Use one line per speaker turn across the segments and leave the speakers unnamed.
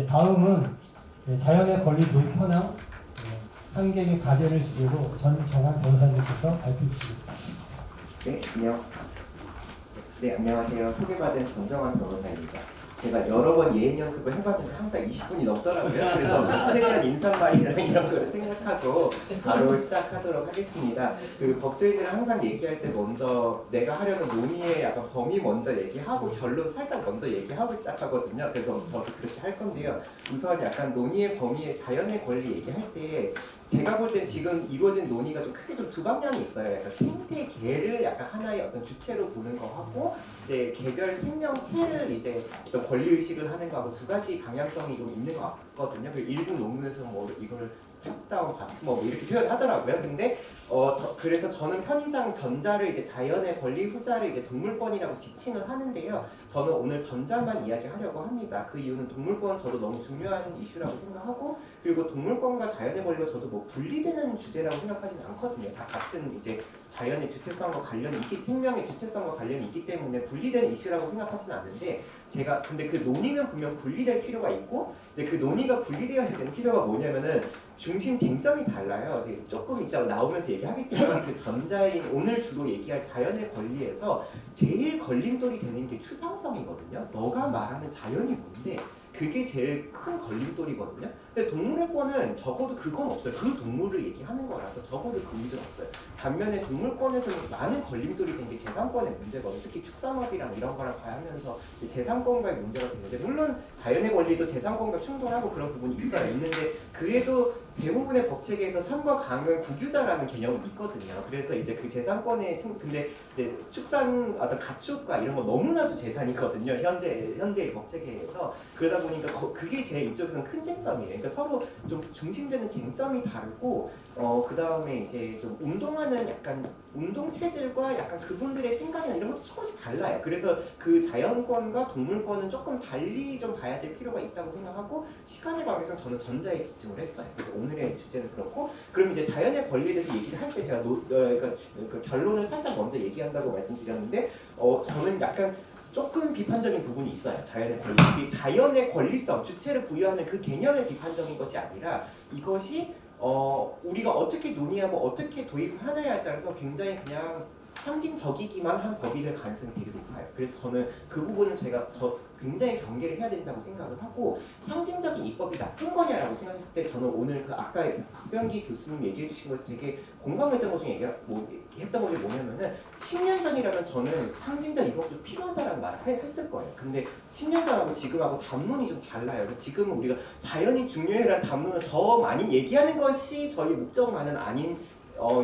다음은 자연의 권리 도입 현황 한객의 가변을 주제로 전정환 변호사님께서 발표해 주시겠습니다.
안녕하세요. 소개받은 전정환 변호사입니다. 제가 여러 번 예행 연습을 해봤는데 항상 20분이 넘더라고요. 그래서 최대한 인사말이랑 이런 걸 생각하고 바로 시작하도록 하겠습니다. 그 법조인들은 항상 얘기할 때 먼저 내가 하려는 논의의 약간 범위 먼저 얘기하고 결론 살짝 먼저 얘기하고 시작하거든요. 그래서 저도 그렇게 할 건데요. 우선 약간 논의의 범위의 자연의 권리 얘기할 때 제가 볼 땐 지금 이루어진 논의가 좀 크게 좀 두 방향이 있어요. 약간 생태계를 약간 하나의 어떤 주체로 보는 거하고 이제 개별 생명체를 이제 어떤 권리 의식을 하는 거하고 두 가지 방향성이 좀 있는 것 같거든요. 일부 논문에서 뭐 이거를 탑다운 바텀업 이렇게 표현하더라고요. 근데 그래서 저는 편의상 전자를 이제 자연의 권리, 후자를 이제 동물권이라고 지칭을 하는데요. 저는 오늘 전자만 이야기하려고 합니다. 그 이유는 동물권 저도 너무 중요한 이슈라고 생각하고, 그리고 동물권과 자연의 권리가 저도 뭐 분리되는 주제라고 생각하지는 않거든요. 다 같은 이제 자연의 주체성과 관련이 있기, 생명의 주체성과 관련이 있기 때문에 분리되는 이슈라고 생각하지는 않는데, 제가 근데 그 논의는 분명 분리될 필요가 있고, 이제 그 논의가 분리되어야 되는 필요가 뭐냐면은 중심 쟁점이 달라요. 조금 이따 나오면서 얘기하겠지만 그 전자인 오늘 주로 얘기할 자연의 권리에서 제일 걸림돌이 되는 게 추상성이거든요. 너가 말하는 자연이 뭔데? 그게 제일 큰 걸림돌이거든요. 근데 동물권은 적어도 그건 없어요. 그 동물을 얘기하는 거라서 적어도 그 문제는 없어요. 반면에 동물권에서는 많은 걸림돌이 된 게 재산권의 문제거든요. 특히 축산업이랑 이런 거랑 가하면서 재산권과의 문제가 되는데, 물론 자연의 권리도 재산권과 충돌하고 그런 부분이 있어요. 있는데 그래도 대부분의 법체계에서 산과 강은 국유다라는 개념이 있거든요. 그래서 이제 그 재산권의 근데 이제 축산 어떤 가축과 이런 거 너무나도 재산이거든요. 현재의 법체계에서. 그러다 보니까 그게 제 이쪽에서는 큰 쟁점이에요. 그러니까 서로 좀 중심되는 쟁점이 다르고, 그 다음에 이제 좀 운동하는 약간 운동체들과 약간 그분들의 생각이나 이런 것도 조금씩 달라요. 그래서 그 자연권과 동물권은 조금 달리 좀 봐야 될 필요가 있다고 생각하고, 시간의 관계상 저는 전자에 집중을 했어요. 그래서 오늘의 주제는 그렇고, 그럼 이제 자연의 권리에 대해서 얘기를 할 때 제가 그러니까 결론을 살짝 먼저 얘기한다고 말씀드렸는데, 저는 약간 조금 비판적인 부분이 있어요. 자연의 권리. 자연의 권리성, 주체를 부여하는 그 개념의 비판적인 것이 아니라 이것이 우리가 어떻게 논의하고 어떻게 도입하느냐에 따라서 굉장히 그냥 상징적이기만 한 법이 될 가능성이 되게 높아요. 그래서 저는 그 부분은 굉장히 경계를 해야 된다고 생각을 하고, 상징적인 입법이 나쁜 거냐라고 생각했을 때 저는 오늘 그 아까 박병기 교수님 얘기해 주신 것에서 되게 공감했던 것 중에 했던 것이 뭐냐면은 10년 전이라면 저는 상징적 입법도 필요하다라는 말을 했을 거예요. 근데 10년 전하고 지금하고 담론이 좀 달라요. 그래서 지금은 우리가 자연이 중요해라는 담론을 더 많이 얘기하는 것이 저희 목적만은 아닌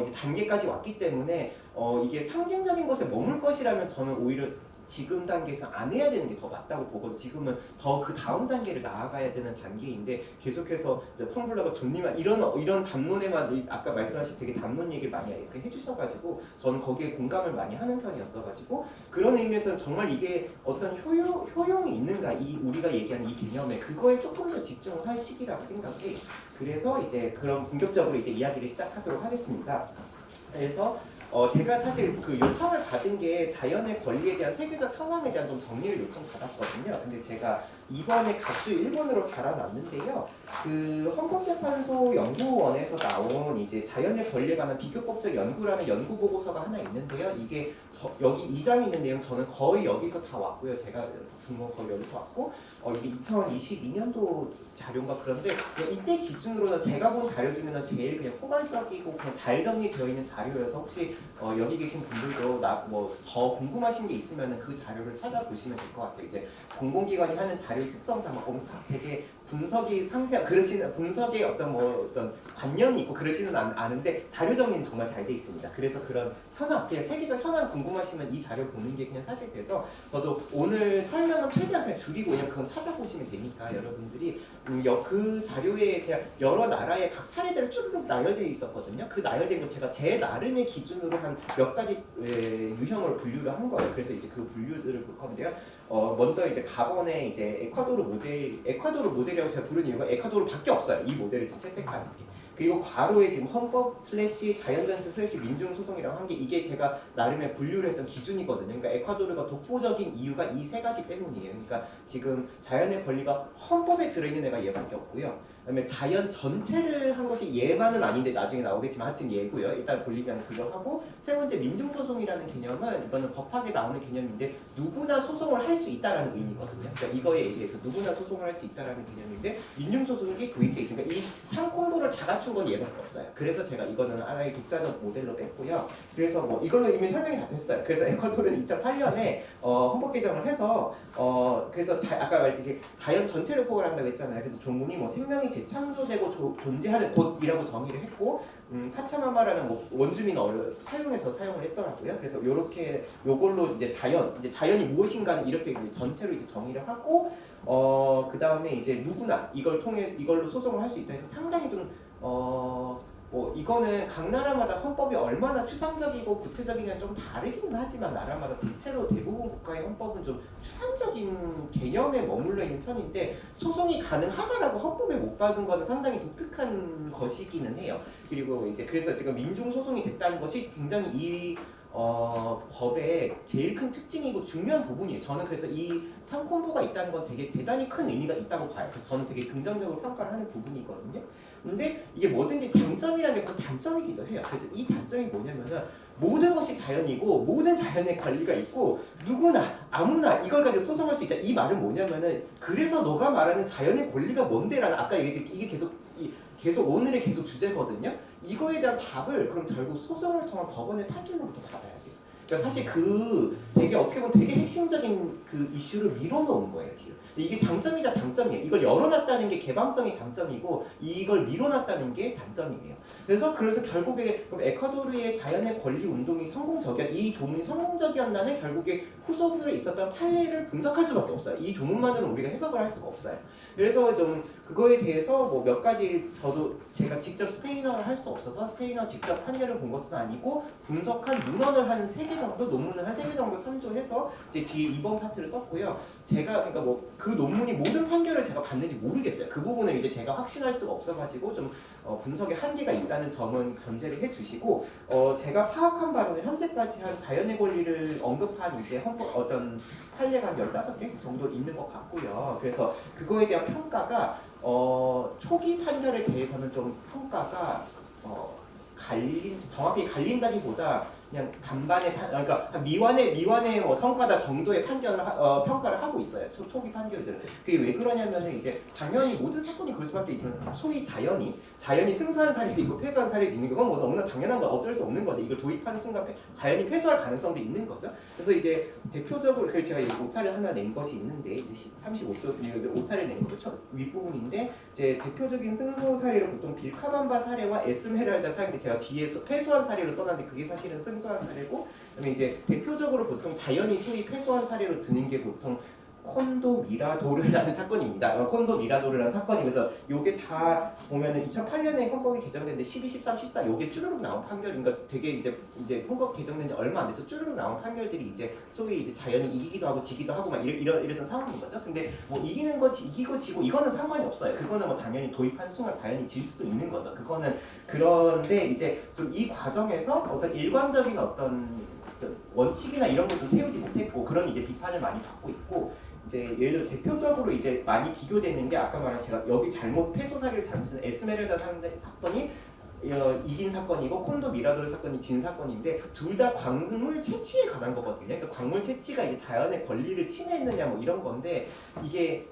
이제 단계까지 왔기 때문에 이게 상징적인 것에 머물 것이라면 저는 오히려 지금 단계에서 안 해야 되는 게 더 맞다고 보거든요. 지금은 더 그 다음 단계를 나아가야 되는 단계인데, 계속해서 이제 텀블러가 존니만 이런 담론에만 아까 말씀하신 되게 담론 얘기를 많이 이렇게 해주셔가지고 저는 거기에 공감을 많이 하는 편이었어가지고, 그런 의미에서는 정말 이게 어떤 효용이 있는가, 이 우리가 얘기하는 이 개념에 그거에 조금 더 집중을 할 시기라고 생각해. 그래서 이제 그런 본격적으로 이제 이야기를 시작하도록 하겠습니다. 그래서 제가 사실 그 요청을 받은 게 자연의 권리에 대한 세계적 현황에 대한 좀 정리를 요청받았거든요. 근데 제가 이번에 각주 1번으로 달아놨는데요. 그 헌법재판소 연구원에서 나온 이제 자연의 권리에 관한 비교법적 연구라는 연구 보고서가 하나 있는데요. 이게 여기 2장에 있는 내용 저는 거의 여기서 다 왔고요. 제가 본 건 거의 여기서 왔고, 이게 2022년도 자료인가 그런데 이때 기준으로는 제가 본 자료 중에는 제일 그냥 포괄적이고 그냥 잘 정리되어 있는 자료여서, 혹시 여기 계신 분들도 더 궁금하신 게 있으면 그 자료를 찾아보시면 될 것 같아요. 이제 공공기관이 하는 자료의 특성상 엄청 되게 분석이 분석의 어떤 관념이 있고 그러지는 않은데 자료 정리는 정말 잘 돼 있습니다. 그래서 그런 현황, 그냥 세계적 현황 궁금하시면 이 자료 보는 게 그냥 사실 돼서, 저도 오늘 설명은 최대한 그냥 줄이고 그냥 그건 찾아보시면 되니까 여러분들이 그 자료에 그냥 여러 나라의 각 사례들을 쭉 나열되어 있었거든요. 그 나열된 거 제가 제 나름의 기준으로 한 몇 가지 유형으로 분류를 한 거예요. 그래서 이제 그 분류들을 볼 건데요. 먼저 이제 가번에 이제 에콰도르 모델이라고 제가 부르는 이유가 에콰도르밖에 없어요. 이 모델을 지금 채택하는 게. 그리고 괄호에 지금 헌법 슬래시 자연전체 슬래시 민중소송이라고 한 게 이게 제가 나름의 분류를 했던 기준이거든요. 그러니까 에콰도르가 독보적인 이유가 이 세 가지 때문이에요. 그러니까 지금 자연의 권리가 헌법에 들어있는 애가 얘밖에 없고요. 그다음에 자연 전체를 한 것이 얘만은 아닌데 나중에 나오겠지만 하여튼 얘고요. 일단 볼리비아는 그거 하고 세 번째 민중소송이라는 개념은 이거는 법학에 나오는 개념인데 누구나 소송을 할 수 있다라는 의미거든요. 그러니까 이거에 대해서 누구나 소송을 할 수 있다라는 개념인데 민중소송이 도입돼 있으니까 이 3콤보를 다 갖춘 건 얘밖에 없어요. 그래서 제가 이거는 하나의 독자적 모델로 뺐고요. 그래서 뭐 이걸로 이미 설명이 다 됐어요. 그래서 에콰도르는 2008년에 헌법 개정을 해서 그래서 아까 말했듯이 자연 전체를 포괄 한다고 했잖아요. 그래서 조문이 뭐 생명이 재창조되고 존재하는 곳이라고 정의를 했고 파차마마라는 뭐 원주민어를 차용해서 사용을 했더라고요. 그래서 요렇게 요걸로 이제 자연이 무엇인가는 이렇게 전체로 이제 정의를 하고 그 다음에 이제 누구나 이걸 통해서 이걸로 소송을 할 수 있다 해서 상당히 좀 뭐 이거는 각 나라마다 헌법이 얼마나 추상적이고 구체적이냐 좀 다르기는 하지만 나라마다 대체로 대부분 국가의 헌법은 좀 추상적인 개념에 머물러 있는 편인데 소송이 가능하다라고 헌법에 못 박은 거는 상당히 독특한 것이기는 해요. 그리고 이제 그래서 지금 민중소송이 됐다는 것이 굉장히 이 법의 제일 큰 특징이고 중요한 부분이에요. 저는 그래서 이 3콤보가 있다는 건 되게 대단히 큰 의미가 있다고 봐요. 그래서 저는 되게 긍정적으로 평가를 하는 부분이거든요. 근데 이게 뭐든지 장점이라는 게 그 단점이기도 해요. 그래서 이 단점이 뭐냐면은 모든 것이 자연이고 모든 자연의 권리가 있고 누구나 아무나 이걸 가지고 소송할 수 있다. 이 말은 뭐냐면은 그래서 너가 말하는 자연의 권리가 뭔데라는 아까 이게 계속 오늘의 계속 주제거든요. 이거에 대한 답을 그럼 결국 소송을 통한 법원의 판결로부터 받아야 돼요. 그러니까 사실 되게 어떻게 보면 되게 핵심적인 그 이슈를 밀어놓은 거예요. 뒤로. 이게 장점이자 단점이에요. 이걸 열어놨다는 게 개방성의 장점이고 이걸 밀어놨다는 게 단점이에요. 그래서 결국에 그럼 에콰도르의 자연의 권리 운동이 이 조문이 성공적이었나는 결국에 후속으로 있었던 판례를 분석할 수밖에 없어요. 이 조문만으로 우리가 해석을 할 수가 없어요. 그래서 좀 그거에 대해서 뭐 몇 가지 제가 직접 스페인어를 할 수 없어서 스페인어 직접 판결을 본 것은 아니고 분석한 문헌을 한 3개 정도 논문을 한 3개 정도 참조해서 이제 뒤에 2번 파트를 썼고요. 제가 그러니까 뭐 그 논문이 모든 판결을 제가 봤는지 모르겠어요. 그 부분을 이제 제가 확신할 수가 없어가지고 좀 분석에 한계가 있다는 점은 전제를 해주시고 제가 파악한 바로는 현재까지 한 자연의 권리를 언급한 이제 어떤 판례가 한 15개 정도 있는 것 같고요. 그래서 그거에 대한 평가가 초기 판결에 대해서는 좀 평가가 정확히 갈린다기보다 그냥 간반의 그러니까 미완의 뭐 성과다 정도의 평가를 하고 있어요. 초기 판결들은. 그게 왜 그러냐면은 이제 당연히 모든 사건이 그럴 수밖에 있지만 소위 자연이 승소한 사례도 있고 패소한 사례도 있는 거 그건 뭐 너무나 당연한 거 어쩔 수 없는 거죠. 이걸 도입하는 순간 자연이 패소할 가능성도 있는 거죠. 그래서 이제 대표적으로 제가 오타를 하나 낸 것이 있는데 이제 35조 오타를 낸 거죠. 윗부분인데 이제 대표적인 승소 사례를 보통 빌카맘바 사례와 에스메랄다 사례인데 제가 뒤에서 패소한 사례로 써놨는데 그게 사실은 승소한 사례고 그다음에 이제 대표적으로 보통 자연이 소위 패소한 사례로 드는 게 보통 콘도 미라도르라는 사건입니다. 콘도 미라도르라는 사건이면서 요게 다 보면은 2008년에 헌법이 개정됐는데 12, 13, 14 요게 쭈르륵 나온 판결인가 되게 이제 헌법 개정된 지 얼마 안 돼서 쭈르륵 나온 판결들이 이제 소위 이제 자연이 이기기도 하고 지기도 하고 막 이랬던 상황인 거죠. 근데 뭐 이기는 거 이기고 지고 이거는 상관이 없어요. 그거는 뭐 당연히 도입한 순간 자연이 질 수도 있는 거죠. 그거는 그런데 이제 좀 이 과정에서 어떤 일관적인 어떤 원칙이나 이런 걸 좀 세우지 못했고 그런 이제 비판을 많이 받고 있고 이제 예를 들어 대표적으로 이제 많이 비교되는 게 아까 말한 제가 여기 패소 사례를 잘못 쓴 에스메랄다 사건이 이긴 사건이고 콘도 미라도르 사건이 진 사건인데 둘 다 광물 채취에 관한 거거든요. 그러니까 광물 채취가 이제 자연의 권리를 침해했느냐 뭐 이런 건데 이게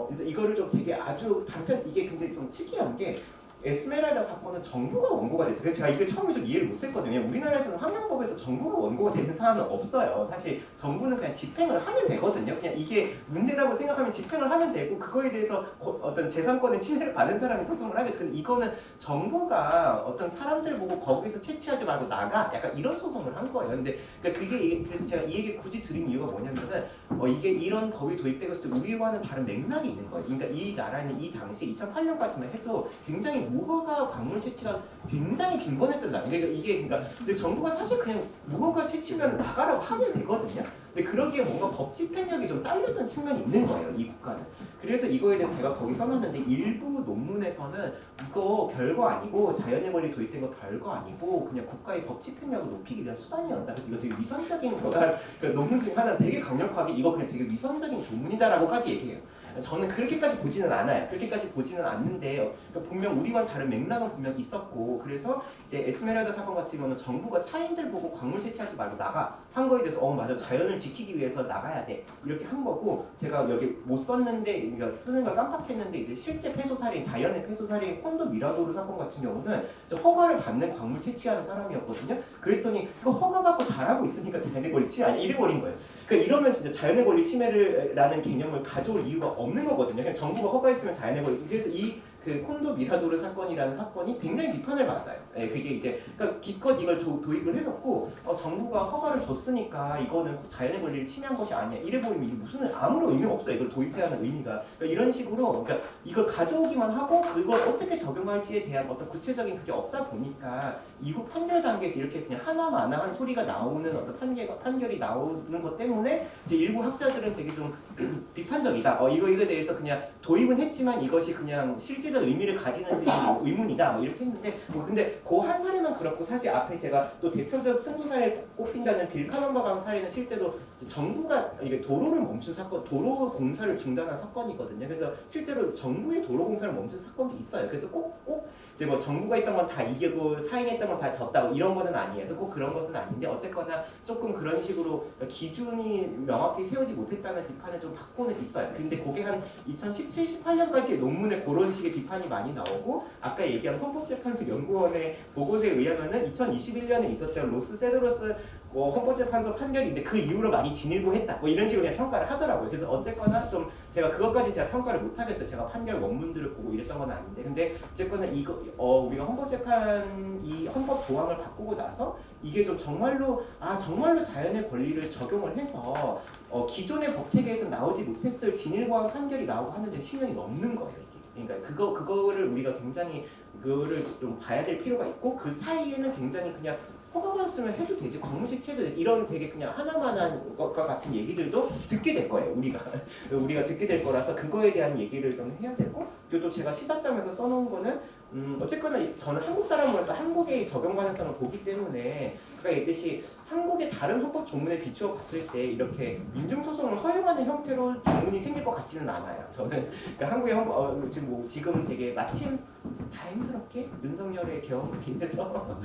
그래서 이거를 좀 되게 아주 이게 근데 좀 특이한 게 에스메랄다 사건은 정부가 원고가 됐어요. 그래서 제가 이걸 처음에 좀 이해를 못했거든요. 우리나라에서는 환경법에서 정부가 원고가 되는 사안은 없어요. 사실 정부는 그냥 집행을 하면 되거든요. 그냥 이게 문제라고 생각하면 집행을 하면 되고 그거에 대해서 어떤 재산권의 침해를 받은 사람이 소송을 하겠죠. 근데 이거는 정부가 어떤 사람들 보고 거기서 채취하지 말고 나가 약간 이런 소송을 한 거예요. 근데 그러니까 그래서 제가 이 얘기를 굳이 드린 이유가 뭐냐면은 이게 이런 법이 도입되고 있을 때 우리와는 다른 맥락이 있는 거예요. 그러니까 이 나라는 이 당시 2008년까지만 해도 굉장히 무허가 광물 채취가 굉장히 빈번했던 나라. 그러니까 근데 정부가 사실 그냥 무허가 채취면 나가라고 하면 되거든요. 근데 그러기에 뭔가 법 집행력이 좀 딸렸던 측면이 있는 거예요. 이 국가는. 그래서 이거에 대해서 제가 거기 써놨는데 일부 논문에서는 이거 별거 아니고 자연의 권리 도입된 거 별거 아니고 그냥 국가의 법 집행력을 높이기 위한 수단이었다. 그래서 이거 되게 위선적인 거다. 그 논문 중에 하나 되게 강력하게 이거 그냥 되게 위선적인 조문이다라고까지 얘기해요. 저는 그렇게까지 보지는 않아요. 그렇게까지 보지는 않는데 그러니까 분명 우리와는 다른 맥락은 분명 있었고 그래서 이제 에스메랄다 사건 같은 경우는 정부가 사인들 보고 광물 채취하지 말고 나가 한 거에 대해서 맞아 자연을 지키기 위해서 나가야 돼 이렇게 한 거고 제가 여기 못 썼는데 그러니까 쓰는 걸 깜빡했는데 이제 실제 폐소살인 자연의 폐소살인 콘도 미라도르 사건 같은 경우는 허가를 받는 광물 채취하는 사람이었거든요. 그랬더니 그 허가 받고 잘하고 있으니까 자연의 권리 침해 아니 이래버린 거예요. 그러니까 이러면 진짜 자연의 권리 침해라는 개념을 가져올 이유가 없는 거거든요. 그냥 정부가 허가했으면 자연의 권리. 그래서 그 콘도 미라도르 사건이라는 사건이 굉장히 비판을 받아요. 예, 그게 이제 그러니까 기껏 이걸 도입을 해놓고 정부가 허가를 줬으니까 이거는 자연의 권리를 침해한 것이 아니야. 이래버리면 이게 무슨 아무런 의미가 없어요. 이걸 도입해야 하는 의미가. 그러니까 이런 식으로 그러니까 이걸 가져오기만 하고 그걸 어떻게 적용할지에 대한 어떤 구체적인 그게 없다 보니까 이후 판결 단계에서 이렇게 그냥 하나마나한 소리가 나오는 어떤 판결이 나오는 것 때문에 이제 일부 학자들은 되게 좀 비판적이다. 이거에 대해서 그냥 도입은 했지만 이것이 그냥 실질적 의미를 가지는지 의문이다. 이렇게 했는데 근데 그 한 사례만 그렇고 사실 앞에 제가 또 대표적 승소 사례 꼽힌다는 빌카넘버강 사례는 실제로 정부가 이게 도로를 멈춘 사건, 도로 공사를 중단한 사건이거든요. 그래서 실제로 정부의 도로 공사를 멈춘 사건도 있어요. 그래서 꼭 이제 뭐 정부가 했던 건 다 이기고 사인했던 건 다 졌다고 이런 거는 아니에요. 꼭 그런 것은 아닌데 어쨌거나 조금 그런 식으로 기준이 명확히 세우지 못했다는 비판을 좀 받고는 있어요. 근데 그게 한 2017, 18년까지 논문에 그런 식의 비판이 많이 나오고 아까 얘기한 헌법재판소 연구원의 보고서에 의하면은 2021년에 있었던 로스 세드로스 헌법재판소 판결인데 그 이후로 많이 진일보했다. 이런 식으로 그냥 평가를 하더라고요. 그래서 어쨌거나 좀 제가 그것까지 제가 평가를 못 하겠어요. 제가 판결 원문들을 보고 이랬던 건 아닌데, 근데 어쨌거나 이거 우리가 이 헌법 조항을 바꾸고 나서 이게 좀 정말로 자연의 권리를 적용을 해서 기존의 법 체계에서 나오지 못했을 진일보한 판결이 나오고 하는데 10년이 넘는 거예요. 이게. 그러니까 그거를 우리가 굉장히 그거를 좀 봐야 될 필요가 있고 그 사이에는 굉장히 그냥 허가받았으면 해도 되지 광물 채취해도 되지 이런 되게 그냥 하나만한 것과 같은 얘기들도 듣게 될 거예요. 우리가 듣게 될 거라서 그거에 대한 얘기를 좀 해야 되고 그리고 또 제가 시사점에서 써놓은 거는 어쨌거나 저는 한국 사람으로서 한국의 적용 가능성을 보기 때문에 아까 얘기했듯이 한국의 다른 헌법 조문에 비추어 봤을 때 이렇게 민중소송을 허용하는 형태로 조문이 생길 것 같지는 않아요. 저는 그러니까 한국의 헌법 지금 되게 마침 다행스럽게 윤석열의 개헌으로 인해서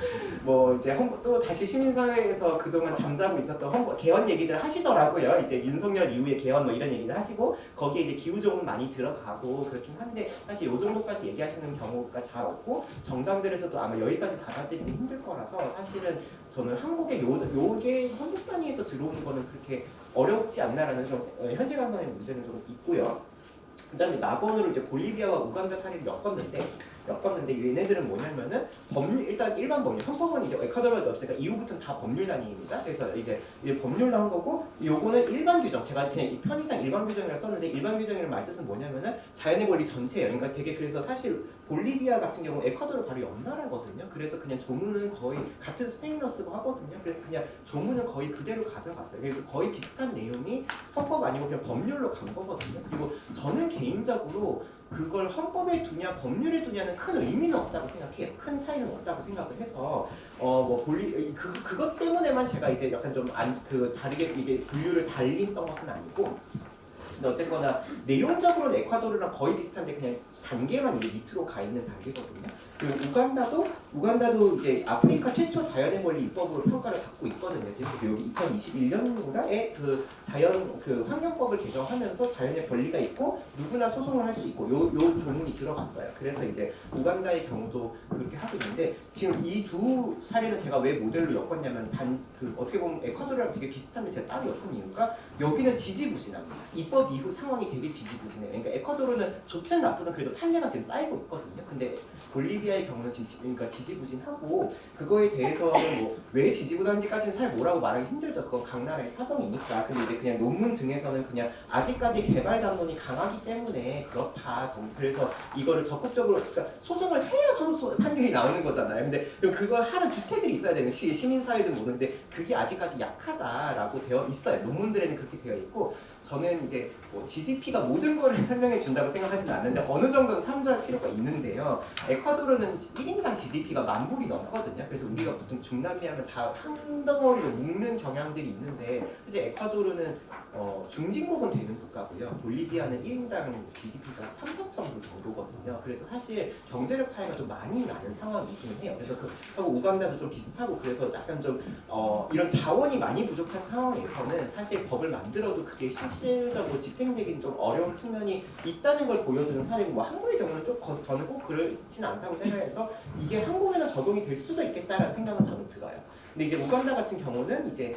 이제 또 다시 시민사회에서 그동안 잠자고 있었던 헌법 개헌 얘기들을 하시더라고요. 이제 윤석열 이후에 개헌 이런 얘기를 하시고 거기에 이제 기후조문 많이 들어가고 그렇긴 한데 사실 요 정도까지 얘기하시는 경우가 잘 없고 정당들에서도 아마 여기까지 받아들이기 힘들 거라서 사실은 저는 한국의 요게 헌법 단위에서 들어오는 거는 그렇게 어렵지 않나라는 좀 현실관상의 문제는 좀 있고요. 그다음에 나번으로 이제 볼리비아와 우간다 사례를 엮었는데 얘네들은 뭐냐면은 일단 일반 법률 헌법은 이제 에콰도르가 없으니까 이후부터는 다 법률 단위입니다. 그래서 이제 법률로 한 거고 요거는 일반 규정 제가 그냥 편의상 일반 규정이라고 썼는데 일반 규정이라는 말 뜻은 뭐냐면은 자연의 권리 전체예요. 그러니까 되게 그래서 사실 볼리비아 같은 경우 에콰도르 바로 옆 나라거든요. 그래서 그냥 조문은 거의 같은 스페인어 쓰고 하거든요. 그래서 그냥 조문은 거의 그대로 가져갔어요. 그래서 거의 비슷한 내용이 헌법 아니고 그냥 법률로 간 거거든요. 그리고 저는 개인적으로 그걸 헌법에 두냐 법률에 두냐는 큰 의미는 없다고 생각해요. 큰 차이는 없다고 생각을 해서 그것 때문에만 제가 이제 약간 좀 다르게 이게 분류를 달리했던 것은 아니고. 근데 어쨌거나 내용적으로는 에콰도르랑 거의 비슷한데 그냥 단계만 이제 밑으로 가 있는 단계거든요. 그리고 우간다도 이제 아프리카 최초 자연의 권리 입법으로 평가를 받고 있거든요. 지금 여기 2021년인가에 그 환경법을 개정하면서 자연의 권리가 있고 누구나 소송을 할 수 있고 요 조문이 들어갔어요. 그래서 이제 우간다의 경우도 그렇게 하고 있는데 지금 이 두 사례는 제가 왜 모델로 엮었냐면 어떻게 보면 에콰도르랑 되게 비슷한데 제가 따로 엮은 이유가 여기는 지지부진합니다. 입법 이후 상황이 되게 지지부진해요. 그러니까 에콰도르는 좋든 나쁘든 그래도 판례가 지금 쌓이고 있거든요. 근데 볼리비아의 경우는 그러니까 지지부진하고 그거에 대해서는 왜 지지부진한지까지는 잘 뭐라고 말하기 힘들죠. 그건 각 나라의 사정이니까. 근데 이제 그냥 논문 등에서는 그냥 아직까지 개발 담론이 강하기 때문에 그렇다. 그래서 이거를 적극적으로 그러니까 소송을 해야 판결이 나오는 거잖아요. 근데 그걸 하는 주체들이 있어야 되는 시민사회든 뭐든 근데 그게 아직까지 약하다라고 되어 있어요. 논문들에는 그렇게 되어 있고 저는 이제 뭐 GDP가 모든 거를 설명해 준다고 생각하지는 않는데 어느 정도는 참조할 필요가 있는데요. 에콰도르는 1인당 GDP가 10,000불이 넘거든요. 그래서 우리가 보통 중남미 하면 다 한 덩어리로 묶는 경향들이 있는데 사실 에콰도르는 중진국은 되는 국가고요. 볼리비아는 1인당 GDP가 3,4,000불 정도거든요. 그래서 사실 경제력 차이가 좀 많이 나는 상황이긴 해요. 그래서 하고 우간다도 좀 비슷하고 그래서 약간 좀 이런 자원이 많이 부족한 상황에서는 사실 법을 만들어도 그게 실질적으로 집행되기는 좀 어려운 측면이 있다는 걸 보여주는 사례고 뭐 한국의 경우는 좀 저는 꼭 그렇진 않다고 생각해서 이게 한국에는 적용이 될 수도 있겠다라는 생각은 저는 들어요. 근데 이제 우간다 같은 경우는 이제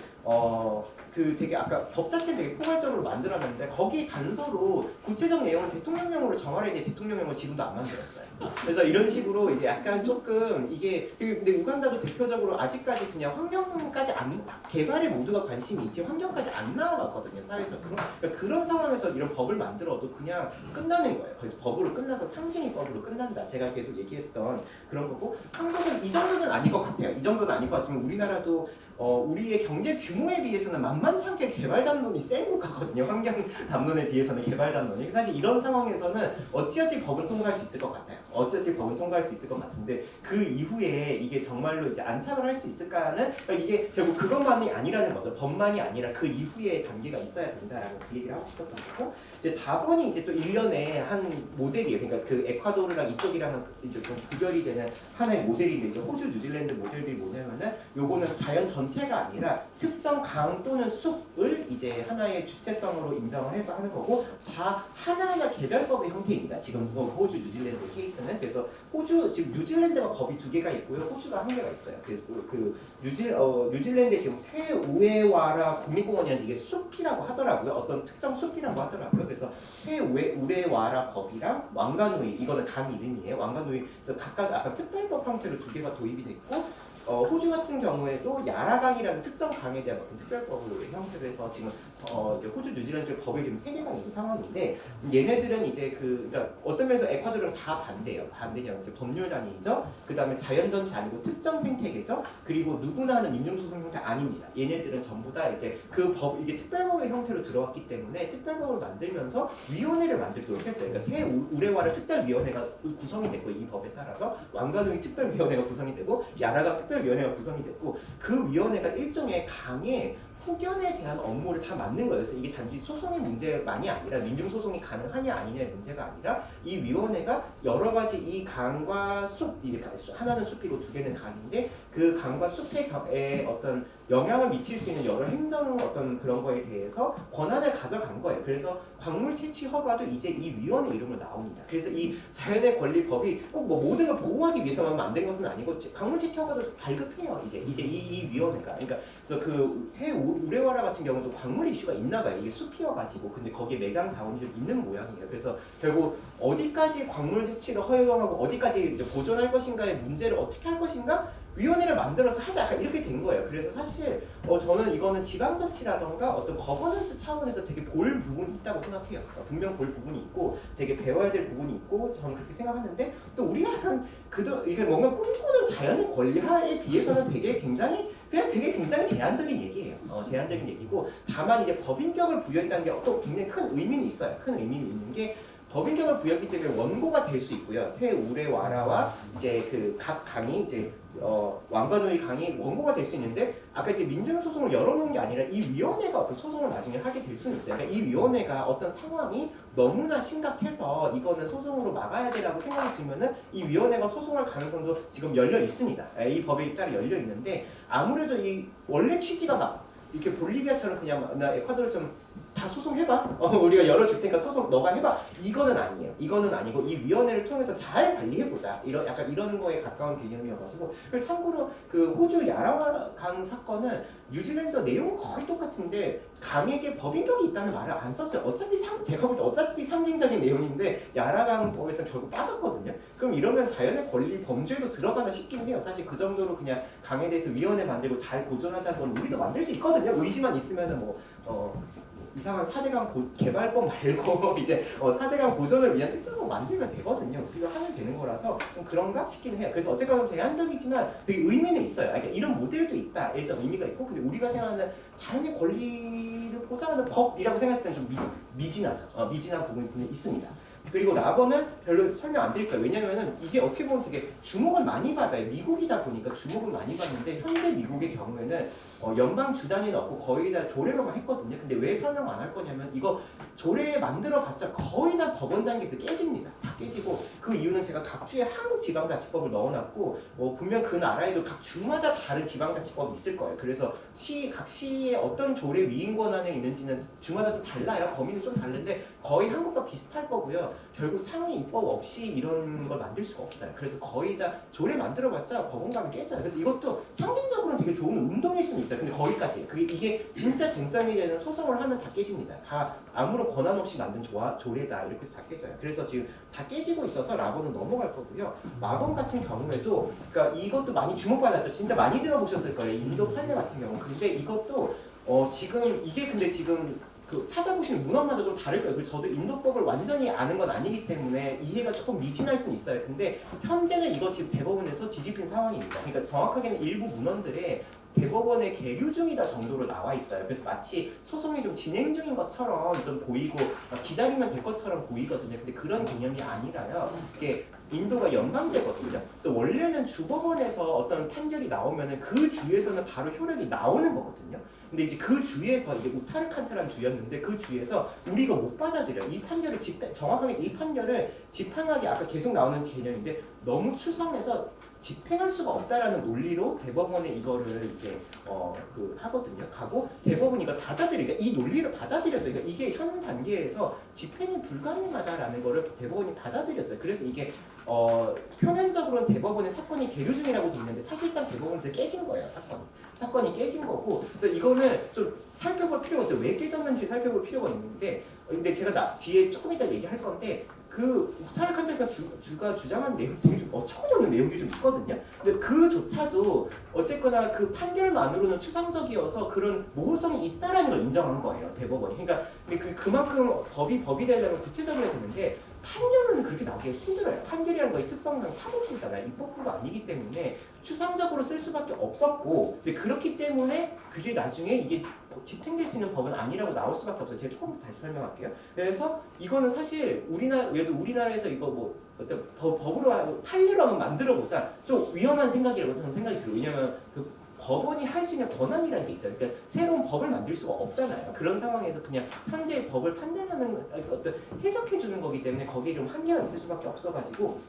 그 되게 아까 법 자체는 되게 포괄적으로 만들었는데 거기 단서로 구체적 내용은 대통령령으로 정하려 했는데 대통령령을 지금도 안 만들었어요. 그래서 이런 식으로 이제 약간 조금 이게 근데 우간다도 대표적으로 아직까지 그냥 환경까지 안 개발에 모두가 관심이 있지 환경까지 안 나아갔거든요 사회적으로. 그러니까 그런 상황에서 이런 법을 만들어도 그냥 끝나는 거예요. 그래서 법으로 끝나서 상징이법으로 끝난다. 제가 계속 얘기했던 그런 거고 한국은 이 정도는 아닌 것 같아요. 이 정도는 아닌 것 같지만 우리나라도 우리의 경제 규모에 비해서는 만만찮게 개발 담론이 센 국가거든요. 환경 담론에 비해서는 개발 담론이. 사실 이런 상황에서는 어찌어찌 법은 통과할 수 있을 것 같아요. 어찌어찌 법은 통과할 수 있을 것 같은데 그 이후에 이게 정말로 이제 안착을 할 수 있을까는 그러니까 이게 결국 그것만이 아니라는 거죠. 법만이 아니라 그 이후에 단계가 있어야 된다라는 그 얘기를 하고 싶었던 거고 이제 다본이 이제 또 일련의 한 모델이에요. 그러니까 그 에콰도르랑 이쪽이랑은 이제 좀 구별이 되는 하나의 모델인데 이제 호주, 뉴질랜드 모델들이 뭐냐면은 요거는 자연 전체가 아니라 특정 강 또는 숲을 이제 하나의 주체성으로 인정을 해서 하는 거고 다 하나하나 개별법의 형태입니다. 지금 호주, 뉴질랜드 케이스는 그래서 호주 지금 뉴질랜드가 법이 2개가 있고요. 호주가 1개가 있어요. 뉴질랜드에 지금 테우에와라 국립공원이라는 이게 숲이라고 하더라고요. 어떤 특정 숲이라고 하더라고요. 그래서 테우에와라 법이랑 왕가누이 이거는 강 이름이에요. 왕가누이에서 각각 아까 특별법 형태로 2개가 도입이 됐고 호주 같은 경우에도 야라강이라는 특정 강에 대한 어떤 특별법으로 형태로 해서 지금 이제 호주, 뉴질랜드 법이 지금 3개가 있는 상황인데 얘네들은 이제 그러니까 어떤 면에서 에콰도르랑 다 반대예요. 반대냐 이제 법률단위죠. 그 다음에 자연 전체 아니고 특정 생태계죠. 그리고 누구나 하는 민중소송 형태 아닙니다. 얘네들은 전부 다 이제 그 법 이게 특별법의 형태로 들어왔기 때문에 특별법을 만들면서 위원회를 만들도록 했어요. 그러니까 테우레와르 특별위원회가 구성이 됐고 이 법에 따라서 왕가누이 특별위원회가 구성이 되고 야라강 특별위원회가 구성이 됐고 그 위원회가 일종의 강의 후견에 대한 업무를 다 맡는 거예요. 그래서 이게 단지 소송의 문제만이 아니라 민중소송이 가능하냐 아니냐의 문제가 아니라 이 위원회가 여러 가지 이 강과 숲, 이게 하나는 숲이고 2개는 강인데 그 강과 숲의 어떤 영향을 미칠 수 있는 여러 행정 어떤 그런 거에 대해서 권한을 가져간 거예요. 그래서 광물 채취 허가도 이제 이 위원회 이름으로 나옵니다. 그래서 이 자연의 권리법이 꼭 뭐 모든 걸 보호하기 위해서만 만든 것은 아니고 광물 채취 허가도 발급해요. 이제 이 위원회가. 그러니까 그래서 그 우레와라 같은 경우는 좀 광물 이슈가 있나 봐요. 이게 숲이어가지고 근데 거기에 매장 자원이 좀 있는 모양이에요. 그래서 결국 어디까지 광물 채취를 허용하고 어디까지 이제 보존할 것인가의 문제를 어떻게 할 것인가 위원회를 만들어서 하자 약간 이렇게 된 거예요. 그래서 사실 저는 이거는 지방자치라던가 어떤 거버넌스 차원에서 되게 볼 부분이 있다고 생각해요. 분명 볼 부분이 있고 되게 배워야 될 부분이 있고 저는 그렇게 생각하는데 또 우리가 약간 이게 뭔가 꿈꾸는 자연의 권리에 비해서는 되게 굉장히 제한적인 얘기예요. 제한적인 얘기고 다만 이제 법인격을 부여했다는 게 또 굉장히 큰 의미는 있어요. 큰 의미는 있는 게 법인격을 부여했기 때문에 원고가 될 수 있고요. 테우레와라와 이제 그 각 강이 이제 왕가누이 강이 원고가 될 수 있는데 아까 이렇게 민중소송을 열어놓은 게 아니라 이 위원회가 어떤 소송을 나중에 하게 될 수는 있어요. 그러니까 이 위원회가 어떤 상황이 너무나 심각해서 이거는 소송으로 막아야 되라고 생각이 들면은 이 위원회가 소송할 가능성도 지금 열려 있습니다. 이 법에 따라 열려 있는데 아무래도 이 원래 취지가 막 이렇게 볼리비아처럼 그냥 나 에콰도르처럼 다 소송해봐. 우리가 열어줄 테니까 소송 너가 해봐. 이거는 아니에요. 이거는 아니고 이 위원회를 통해서 잘 관리해보자. 약간 이런 거에 가까운 개념이어가지고. 그리고 참고로 그 호주 야라강 사건은 뉴질랜드 내용은 거의 똑같은데 강에게 법인격이 있다는 말을 안 썼어요. 어차피 제가 볼 때 어차피 상징적인 내용인데 야라강법에서 결국 빠졌거든요. 그럼 이러면 자연의 권리 범죄도 들어가나 싶긴 해요. 사실 그 정도로 그냥 강에 대해서 위원회 만들고 잘 보존하자는 건 우리도 만들 수 있거든요. 의지만 있으면은 이상한 4대강 개발법 말고 이제 4대강 보존을 위한 특별법 만들면 되거든요. 우리가 하면 되는 거라서 좀 그런가 싶긴 해요. 그래서 어쨌거나 제한적이지만 되게 의미는 있어요. 그러니까 이런 모델도 있다. 에서 의미가 있고 근데 우리가 생각하는 자연의 권리를 보자마자 법이라고 생각했을 때는 좀 미진하죠. 미진한 부분이 분명히 있습니다. 그리고 라버는 별로 설명 안 드릴 거예요. 왜냐면은 이게 어떻게 보면 되게 주목을 많이 받아요. 미국이다 보니까 주목을 많이 받는데 현재 미국의 경우에는 연방 주단위는 없고 거의 다 조례로만 했거든요. 근데 왜 설명 안 할 거냐면 이거 조례 만들어봤자 거의 다 법원 단계에서 깨집니다. 다 깨지고 그 이유는 제가 각 주에 한국 지방자치법을 넣어놨고 분명 그 나라에도 각 주마다 다른 지방자치법이 있을 거예요. 그래서 각 시에 어떤 조례 위임 권한이 있는지는 주마다 좀 달라요. 범위는 좀 다른데 거의 한국과 비슷할 거고요. 결국 상위 입법 없이 이런 걸 만들 수가 없어요. 그래서 거의 다 조례 만들어봤자 법원 가면 깨져요. 그래서 이것도 상징적으로는 되게 좋은 운동일 수는 있어요. 근데 거기까지 이게 진짜 쟁점이 되는 소송을 하면 다 깨집니다. 다 아무런 권한 없이 만든 조례다 이렇게 해서 다 깨져요. 그래서 지금 다 깨지고 있어서 라버는 넘어갈 거고요. 마법 같은 경우에도 그러니까 이것도 많이 주목받았죠. 진짜 많이 들어보셨을 거예요. 인도 판례 같은 경우. 근데 이것도 지금 이게 근데 지금 그 찾아보시는 문헌마다 좀 다를 거예요. 그리고 저도 인도법을 완전히 아는 건 아니기 때문에 이해가 조금 미진할 수는 있어요. 근데 현재는 이거 지금 대법원에서 뒤집힌 상황입니다. 그러니까 정확하게는 일부 문헌들에 대법원의 계류 중이다 정도로 나와 있어요. 그래서 마치 소송이 좀 진행 중인 것처럼 좀 보이고 기다리면 될 것처럼 보이거든요. 근데 그런 개념이 아니라요. 이게 인도가 연방제거든요. 그래서 원래는 주법원에서 어떤 판결이 나오면은 그 주에서는 바로 효력이 나오는 거거든요. 근데 이제 그 주에서 이게 우타르칸트라는 주였는데 그 주에서 우리가 못 받아들여. 이 판결을 정확하게 이 판결을 집행하기 아까 계속 나오는 개념인데 너무 추상해서 집행할 수가 없다라는 논리로 대법원에 이거를 이제 하거든요. 가고 대법원이 이걸 받아들이니까 이 논리를 받아들였어요. 그러니까 이게 현 단계에서 집행이 불가능하다라는 거를 대법원이 받아들였어요. 그래서 이게 표면적으로는 대법원의 사건이 계류 중이라고 돼 있는데 사실상 대법원에서 깨진 거예요. 사건이 깨진 거고. 그래서 이거는 좀 살펴볼 필요가 있어요. 왜 깨졌는지 살펴볼 필요가 있는데 근데 제가 뒤에 조금 이따 얘기할 건데 그 우타르칸트가 주가 주장한 내용 되게 좀 어처구니없는 내용이 좀 있거든요. 근데 그조차도 어쨌거나 그 판결만으로는 추상적이어서 그런 모호성이 있다라는 걸 인정한 거예요. 대법원이. 그러니까 근데 그만큼 법이 되려면 구체적이어야 되는데 판결로는 그렇게 나오기가 힘들어요. 판결이라는 거의 특성상 사법부잖아요. 입법부가 아니기 때문에 추상적으로 쓸 수밖에 없었고 근데 그렇기 때문에 그게 나중에 이게 집행될 수 있는 법은 아니라고 나올 수밖에 없어요. 제가 조금 더 다시 설명할게요. 그래서 이거는 사실 우리나라에서 이거 뭐 어떤 법으로 판례로 한번 만들어보자 좀 위험한 생각이라고 저는 생각이 들어요. 왜냐면 그 법원이 할 수 있는 권한이라는 게 있잖아요. 그러니까 새로운 법을 만들 수가 없잖아요. 그런 상황에서 그냥 현재의 법을 판단하는 어떤 해석해 주는 거기 때문에 거기에 좀 한계가 있을 수밖에 없어가지고.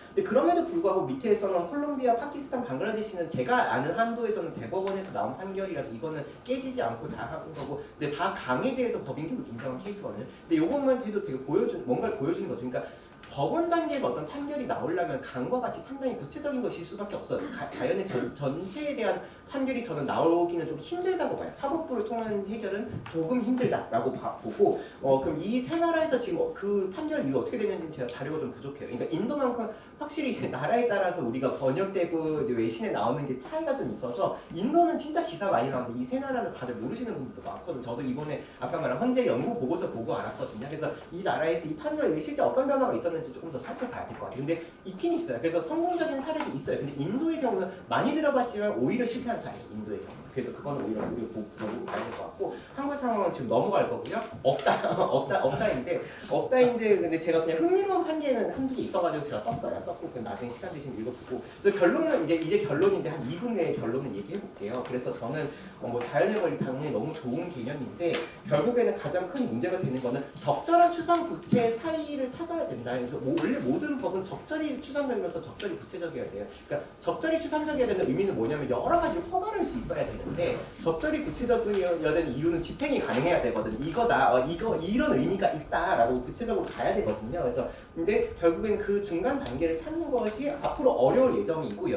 근데 그럼에도 불구하고 밑에서는 콜롬비아, 파키스탄, 방글라데시는 제가 아는 한도에서는 대법원에서 나온 판결이라서 이거는 깨지지 않고 다 하는 거고, 근데 다 강에 대해서 법인격을 인정한 케이스거든요. 근데 이것만 해도 되게 뭔가를 보여주는 거죠. 그러니까 법원 단계에서 어떤 판결이 나오려면 강과 같이 상당히 구체적인 것일 수밖에 없어요. 자연의 전체에 대한 판결이 저는 나오기는 좀 힘들다고 봐요. 사법부를 통한 해결은 조금 힘들다라고 보고 그럼 이 세 나라에서 지금 그 판결 이후 어떻게 됐는지는 제가 자료가 좀 부족해요. 그러니까 인도만큼 확실히 이제 나라에 따라서 우리가 번역되고 이제 외신에 나오는 게 차이가 좀 있어서 인도는 진짜 기사 많이 나오는데 이 세 나라는 다들 모르시는 분들도 많거든요. 저도 이번에 아까 말한 헌재 연구 보고서 보고 알았거든요. 그래서 이 나라에서 이 판결 에 실제 어떤 변화가 있었는지 조금 더 살펴봐야 될 것 같아요. 근데 있긴 있어요. 그래서 성공적인 사례도 있어요. 근데 인도의 경우는 많이 들어봤지만 오히려 실패한 사례예요. 인도의 경우. 그래서 그거는 오히려 우리 보고 가야 될 것 같고 한국 상황은 지금 넘어갈 거고요. 없다인데 근데 제가 그냥 흥미로운 판례는 한두 개 있어가지고 제가 썼고 나중에 시간 되시면 읽어보고 그래서 결론은 이제 결론인데 한 2분 내에 결론을 얘기해 볼게요. 그래서 저는 뭐 자연의 권리 당연히 너무 좋은 개념인데 결국에는 가장 큰 문제가 되는 거는 적절한 추상 구체 사이를 찾아야 된다. 그래서 원래 모든 법은 적절히 추상적이면서 적절히 구체적이어야 돼요. 그러니까 적절히 추상적이어야 되는 의미는 뭐냐면 여러 가지 포괄할 수 있어야 되는데 적절히 구체적이어야 되는 이유는 집행이 가능해야 되거든. 이거다. 이런 의미가 있다라고 구체적으로 가야 되거든요. 그래서 근데 결국엔 그 중간 단계를 찾는 것이 앞으로 어려울 예정이고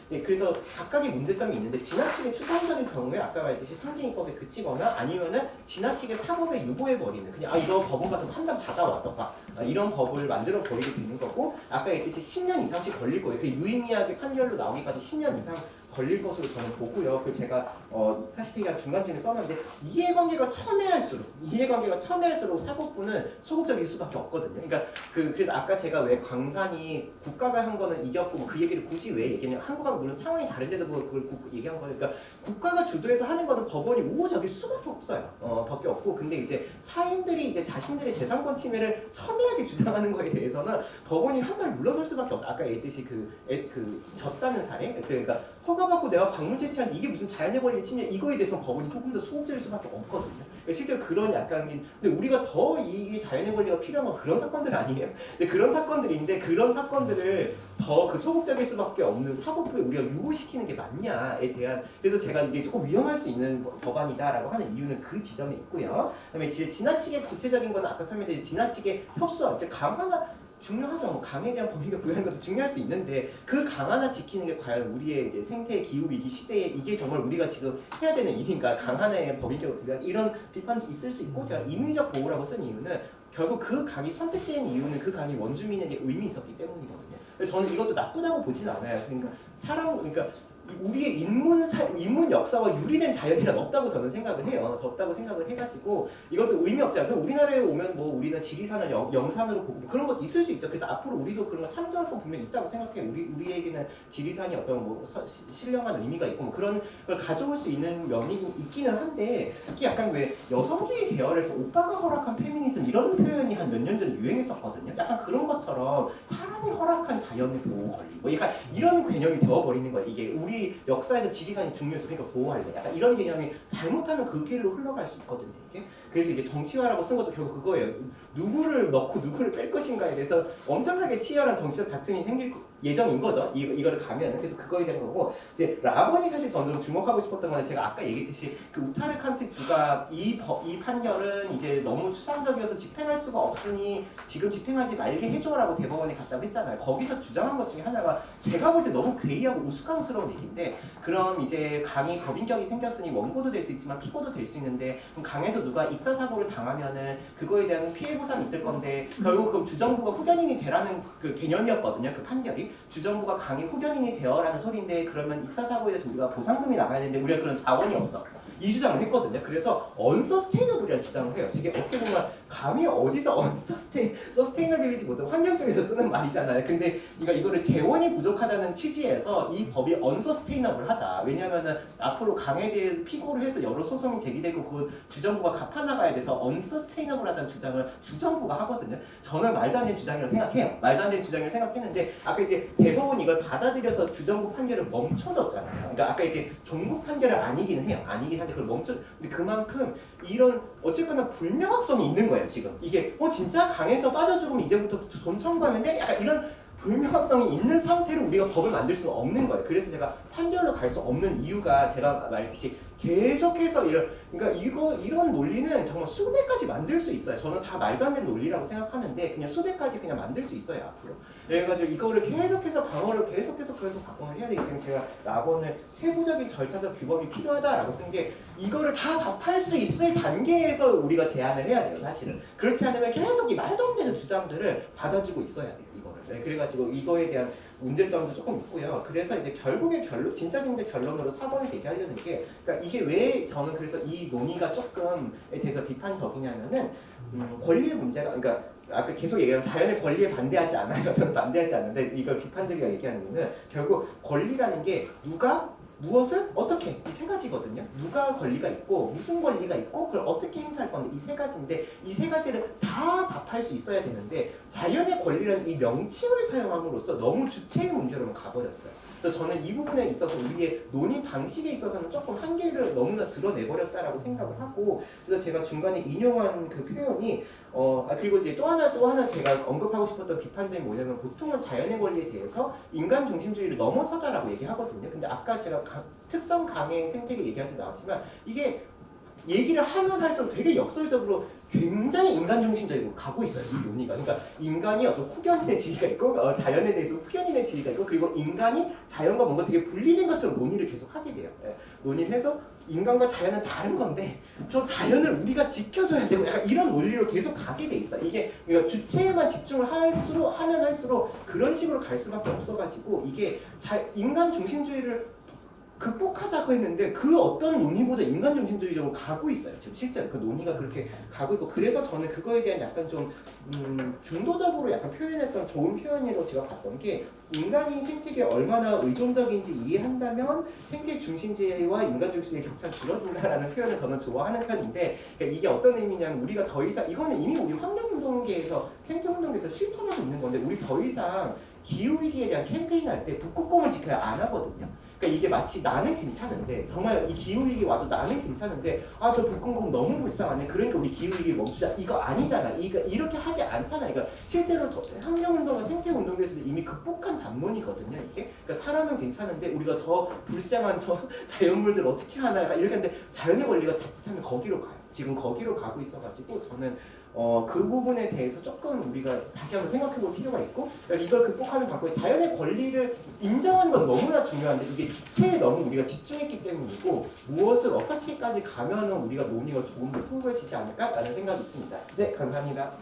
이제 그래서 각각의 문제점이 있는데 지나치게 추상적인 경우에 아까 말했듯이 상징이법에 그치거나 아니면은 지나치게 사법에 유보해 버리는 그냥 이거 법원 가서 판단 받아왔던가 이런 법을 만들어 버리게 되는 거고 아까 얘기했듯이 10년 이상씩 걸릴 거예요. 그 유의미하게 판결로 나오기까지 10년 이상 걸릴 것으로 저는 보고요. 그리고 제가 40페이지 중간쯤에 써놨는데 이해관계가 첨예할수록 사법부는 소극적일 수밖에 없거든요. 그러니까 그래서 아까 제가 왜 광산이 국가가 한 거는 이겼고 뭐 그 얘기를 굳이 왜 얘기했냐면 한국하고 물론 상황이 다른데도 그걸 얘기한 거니까 국가가 주도해서 하는 거는 법원이 우호적일 수밖에 없어요. 밖에 없고 근데 이제 사인들이 이제 자신들의 재산권 침해를 첨예하게 주장하는 거에 대해서는 법원이 한 발 물러설 수밖에 없어요. 아까 얘기했듯이 졌다는 사례 그러니까 허가받고 내가 광물 채취한 이게 무슨 자연의 권리 침해 이거에 대해서 법원이 조금 더 소극적일 수밖에 없거든요. 그러니까 실제로 그런 약간 근데 우리가 더 이 자연의 권리가 필요한 건 그런 사건들 아니에요? 근데 그런 사건들인데 그런 사건들을 더 소극적일 수밖에 없는 사법부에 우리가 유보시키는 게 맞냐에 대한 그래서 제가 이게 조금 위험할 수 있는 법안이다라고 하는 이유는 그 지점에 있고요. 그다음에 지나치게 구체적인 건 아까 설명드린 지나치게 협소한 이제 강 하나 중요하죠. 강에 대한 법익을 부여하는 것도 중요할 수 있는데 그 강 하나 지키는 게 과연 우리의 이제 생태 기후위기 시대에 이게 정말 우리가 지금 해야 되는 일인가? 강 하나의 법익을 부여하는 이런 비판도 있을 수 있고 제가 임의적 보호라고 쓴 이유는 결국 그 강이 선택된 이유는 그 강이 원주민에게 의미 있었기 때문이거든요. 저는 이것도 나쁘다고 보진 않아요. 그러니까 우리의 인문 역사와 유리된 자연이란 없다고 저는 생각을 해요. 없다고 생각을 해가지고 이것도 의미 없지 않아요. 우리나라에 오면 뭐 우리는 지리산을 영산으로 보고 그런 것도 있을 수 있죠. 그래서 앞으로 우리도 그런 거 참조할 건 분명히 있다고 생각해요. 우리에게는 지리산이 어떤 뭐 신령한 의미가 있고 뭐 그런 걸 가져올 수 있는 면이 있기는 한데 특히 약간 왜 여성주의 계열에서 오빠가 허락한 페미니즘 이런 표현이 한 몇 년 전에 유행했었거든요. 약간 그런 것처럼 사람이 허락한 자연의 보호 권리 뭐 약간 이런 개념이 되어버리는 거예요. 이게 우리 역사에서 지리산이 중요해서 그러니까 보호할래. 약간 이런 개념이 잘못하면 그 길로 흘러갈 수 있거든요. 이게. 그래서 이제 정치화라고 쓴 것도 결국 그거예요. 누구를 넣고 누구를 뺄 것인가에 대해서 엄청나게 치열한 정치적 다툼이 생길 예정인 거죠. 이거를 가면은. 그래서 그거에 대한 거고 이제 라본이 사실 저는 주목하고 싶었던 건 제가 아까 얘기했듯이 그 우타르 칸트 주가 이 판결은 이제 너무 추상적이어서 집행할 수가 없으니 지금 집행하지 말게 해줘라고 대법원에 갔다고 했잖아요. 거기서 주장한 것 중에 하나가 제가 볼 때 너무 괴이하고 우스꽝스러운 얘기인데 그럼 이제 강이 법인격이 생겼으니 원고도 될 수 있지만 피고도 될 수 있는데 그럼 강에서 누가 익사사고를 당하면은 그거에 대한 피해 보상이 있을 건데 결국 그럼 주정부가 후견인이 되라는 그 개념이었거든요. 그 판결이 주정부가 강의 후견인이 되어라는 소리인데 그러면 익사사고에 대해서 우리가 보상금이 나가야 되는데 우리가 그런 자원이 없어. 이 주장을 했거든요. 그래서 unsustainable이라는 주장을 해요. 되게 어떻게 보면 감히 어디서 sustainability 보통 환경 쪽에서 쓰는 말이잖아요. 근데 이거를 재원이 부족하다는 취지에서 이 법이 unsustainable하다. 왜냐하면은 앞으로 강에 대해 피고를 해서 여러 소송이 제기되고 그 주정부가 갚아나가야 돼서 unsustainable하다는 주장을 주정부가 하거든요. 저는 말도 안 되는 주장이라고 생각해요. 말도 안 되는 주장이라고 생각했는데 아까 이제 대법원이 이걸 받아들여서 주정부 판결을 멈춰줬잖아요. 그러니까 아까 이게 종국 판결은 아니긴 해요. 아니긴 한데 그걸 근데 그만큼 이런 어쨌거나 불명확성이 있는 거예요. 지금 이게 진짜 강에서 빠져 죽으면 이제부터 돈 청구하면 돼? 약간 이런 불명확성이 있는 상태로 우리가 법을 만들 수는 없는 거예요. 그래서 제가 판결로 갈 수 없는 이유가 제가 말했듯이 계속해서 그러니까 이런 논리는 정말 수백 가지 만들 수 있어요. 저는 다 말도 안 되는 논리라고 생각하는데 그냥 수백 가지 그냥 만들 수 있어요 앞으로. 그래가지고 이거를 계속해서 방어를 계속해서 박봉을 해야 되기 때문에 제가 라본을 세부적인 절차적 규범이 필요하다라고 쓴 게 이거를 다 답할 수 있을 단계에서 우리가 제안을 해야 돼요 사실은. 그렇지 않으면 계속 이 말도 안 되는 주장들을 받아주고 있어야 돼요 이거를. 네, 그래가지고 이거에 대한 문제점도 조금 있고요. 그래서 이제 결국의 진짜 결론으로 4번에서 얘기하려는 게, 그러니까 이게 왜 저는 그래서 이 논의가 조금에 대해서 비판적이냐면은 권리의 문제가, 그러니까 아까 계속 얘기하면 자연의 권리에 반대하지 않아요. 저는 반대하지 않는데 이걸 비판적이라고 얘기하는 거는 결국 권리라는 게 누가 무엇을 어떻게 이 세 가지거든요. 누가 권리가 있고 무슨 권리가 있고 그걸 어떻게 행사할 건데 이 세 가지인데 이 세 가지를 다 답할 수 있어야 되는데 자연의 권리라는 이 명칭을 사용함으로써 너무 주체의 문제로만 가버렸어요. 그래서 저는 이 부분에 있어서 우리의 논의 방식에 있어서는 조금 한계를 너무나 드러내버렸다라고 생각을 하고 그래서 제가 중간에 인용한 그 표현이 그리고 이제 또 하나 제가 언급하고 싶었던 비판점이 뭐냐면 보통은 자연의 권리에 대해서 인간 중심주의를 넘어서자라고 얘기하거든요. 근데 아까 제가 특정 강의 생태계 얘기할 때 나왔지만 이게 얘기를 하면 할수록 되게 역설적으로 굉장히 인간 중심적으로 가고 있어요. 이 논의가. 그러니까 인간이 어떤 후견인의 지위가 있고 자연에 대해서 후견인의 지위가 있고 그리고 인간이 자연과 뭔가 되게 분리된 것처럼 논의를 계속 하게 돼요. 논의를 해서 인간과 자연은 다른 건데 저 자연을 우리가 지켜줘야 되고 약간 이런 논리로 계속 가게 돼 있어요. 이게 그러니까 주체에만 집중을 할수록 그런 식으로 갈 수밖에 없어가지고 이게 인간 중심주의를 극복하자고 했는데 그 어떤 논의보다 인간 중심주의적으로 가고 있어요. 지금 실제로 그 논의가 그렇게 가고 있고 그래서 저는 그거에 대한 약간 좀 중도적으로 약간 표현했던 좋은 표현이라고 제가 봤던 게 인간이 생태계에 얼마나 의존적인지 이해한다면 생태 중심주의와 인간 중심주의의 격차가 줄어든다라는 표현을 저는 좋아하는 편인데 그러니까 이게 어떤 의미냐면 우리가 더 이상 이거는 이미 우리 환경운동계에서 생태운동계에서 실천하고 있는 건데 우리 더 이상 기후위기에 대한 캠페인 할 때 북극곰을 지켜야 안 하거든요. 그러니까 이게 마치 나는 괜찮은데 정말 이 기후위기 와도 나는 괜찮은데 아 저 북극곰 너무 불쌍하네 그러니까 우리 기후위기 멈추자 이거 아니잖아. 이렇게 하지 않잖아. 그러니까 실제로 환경운동과 생태운동에서도 이미 극복한 담론이거든요. 이게 그러니까 사람은 괜찮은데 우리가 저 불쌍한 저 자연물들 어떻게 하나 이렇게 하는데 자연의 권리가 자칫하면 거기로 가요. 지금 거기로 가고 있어가지고 저는 그 부분에 대해서 조금 우리가 다시 한번 생각해볼 필요가 있고 그러니까 이걸 극복하는 방법에 자연의 권리를 인정하는 건 너무나 중요한데 이게 주체에 너무 우리가 집중했기 때문이고 무엇을 어떻게까지 가면은 우리가 논의가 조금 더 풍부해지지 않을까라는 생각이 있습니다. 네, 감사합니다.